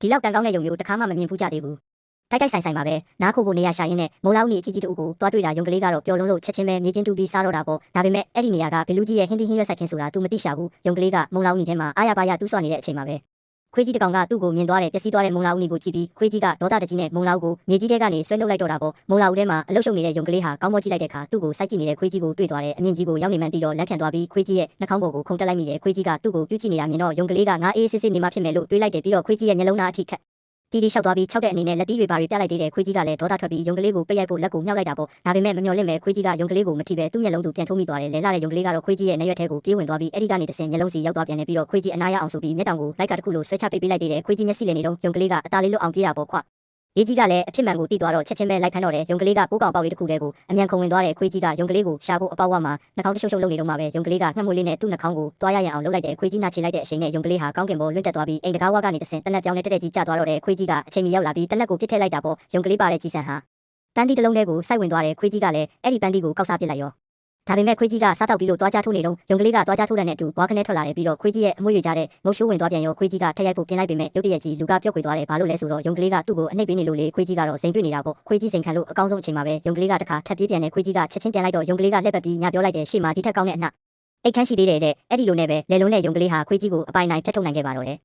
ဒီလောက်ကန်ကောင်းတဲ့ယုံမျိုးတစ်ခါမှမမြင်ဘူးကြသေးဘူးတိုက်တိုက်ဆိုင်ဆိုင်ပါပဲနားခိုဖို့နေရာရှာရင်းနဲ့မုံလောက်နေအကြီးကြီးတူကိုတွားတွေ့တာယုံကလေးကတော့ပျော်လွန်းလို့ချက်ချင်းပဲမြေချင်းတူပြီးစားတော့တာပေါ့ဒါပေမဲ့အဲ့ဒီနေရာကဘီလူကြီးရဲ့ဟင်းသီးဟင်းရွက်ဆိုင်ခင်းဆိုတာ तू မသိရှာဘူးယုံကလေးကမုံလောက်နေထဲမှာအားရပါရတူးဆွနေတဲ့အချိန်မှာပဲခွေးကြီးတကောင်ကသူ့ကိုမြင်သွားတယ်ပျက်စီးသွားတဲ့မုံလောက်နေကိုကြည့်ပြီးခွေးကြီးကဒေါသတကြီးနဲ့မုံလောက်ကိုမြေကြီးထဲကနေဆွဲနှုတ်လိုက်တော့တာပေါ့မုံလောက်ထဲမှာအလုရှုပ်နေတဲ့ယုံကလေးဟာကောင်းမောကြည့်လိုက်တဲ့အခါသူ့ကိုစိုက်ကြည့်နေတဲ့ခွေးကြီးကိုတွေ့သွားတယ်အမြင့်ကြီးကိုရောက်နေမှန်းသိတော့လက်ခံသွားပြီးခွေးကြီးရဲ့နှာခေါင်းပေါ်ကိုခုန်တက်လိုက်မိတယ်ခွေးကြီးကသူ့ကိုပြုတ်ကြည့်နေတာမြင်တော့ယုံကလေးကငါအေးစစ်စစ်နေမှဖြစ်မယ်လို့တွေးလိုက်တယ်ပြီးတော့ခွေးကြီးရဲ့မျက်လုံးသားအထိခတ်တီတီလျှောက်သွားပြီး၆တဲ့အနေနဲ့လက်တီးတွေပါပြလိုက်သေးတယ်ခွေးကြီးကလည်းဒေါသထွက်ပြီးယုံကလေးကိုပိတ်ရိုက်ဖို့လက်ကိုမြှောက်လိုက်တာပေါ့ဒါပေမဲ့မမျှော်လင့်ပဲခွေးကြီးကယုံကလေးကိုမထိပဲသူ့မျက်လုံးသူပြန်ထိုးမိသွားတယ်လဲလာတဲ့ယုံကလေးကတော့ခွေးကြီးရဲ့နေရွက်ထဲကိုပြေးဝင်သွားပြီးအဲ့ဒီကနေတဆင်မျက်လုံးစီရောက်သွားပြန်တယ်ပြီးတော့ခွေးကြီးအနာရအောင်ဆိုပြီးမျက်တောင်ကိုလိုက်ကတစ်ခုလိုဆွဲချပိတ်ပေးလိုက်သေးတယ်ခွေးကြီးမျက်စိလည်းနေတော့ယုံကလေးကအသားလေးလွတ်အောင်ပြေးတာပေါ့ခွရေးကြီးကလည်းအဖြစ်မှန်ကိုသိသွားတော့ချက်ချင်းပဲလိုက်ဖမ်းတော့တယ်ယုံကလေးကပိုးကောင်ပေါက်လေးတစ်ခုတည်းကိုအမြန်ခုံဝင်သွားတယ်ခွေးကြီးကယုံကလေးကိုရှာဖို့အပေါက်ဝမှာနှာခေါင်းတရှုပ်ရှုပ်လုပ်နေတော့မှပဲယုံကလေးကငှက်မွေးလေးနဲ့သူ့နှာခေါင်းကိုတွားရရအောင်လုပ်လိုက်တယ်ခွေးကြီးနာချင်လိုက်တဲ့အချိန်နဲ့ယုံကလေးဟာကောင်းကင်ပေါ်လွင့်တက်သွားပြီးအိမ်တကားဝကနေတဆင်တနက်ပြောင်းနဲ့တက်တက်ကြီးကျသွားတော့တယ်ခွေးကြီးကအချိန်မီရောက်လာပြီးတနက်ကိုပြစ်ထည့်လိုက်တာပေါ့ယုံကလေးပါတဲ့ကြီးစံဟာပန်းတီတစ်လုံးထဲကိုစိုက်ဝင်သွားတယ်ခွေးကြီးကလည်းအဲ့ဒီပန်းတီကိုကောက်စားပစ်လိုက်ရောဒါပေမဲ့ခွေးကြီးကစားတောက်ပြီးလို့တွားကြထိုးနေတော့ယုံကလေးကတွားကြထိုးတဲ့နဲ့အတူဘွားခနဲ့ထွက်လာတယ်ပြီးတော့ခွေးကြီးရဲ့အမွှေးရကြတဲ့ငုတ်ရှိုးဝင်သွားပြန်ရောခွေးကြီးကထက်ရိုက်ဖို့ပြင်လိုက်ပေမဲ့ရုတ်တရက်ကြီးလူကပြုတ်ခွေသွားတယ်ဘာလို့လဲဆိုတော့ယုံကလေးကသူ့ကိုအနှိပ်ပေးနေလို့လေခွေးကြီးကတော့စိန်တွေ့နေတာပေါ့ခွေးကြီးစိန်ခံလို့အကောင်းဆုံးအချိန်မှာပဲယုံကလေးကတခါထပ်ပြေးပြန်တယ်ခွေးကြီးကချက်ချင်းပြန်လိုက်တော့ယုံကလေးကလှည့်ပတ်ပြီးညပြောလိုက်တယ်ရှေ့မှာဒီထက်ကောင်းတဲ့အနှအိတ်ခမ်းရှိသေးတယ်တဲ့အဲ့ဒီလိုနဲ့ပဲလေလုံးနဲ့ယုံကလေးဟာခွေးကြီးကိုအပိုင်နိုင်ထက်ထုတ်နိုင်ခဲ့ပါတော့တယ်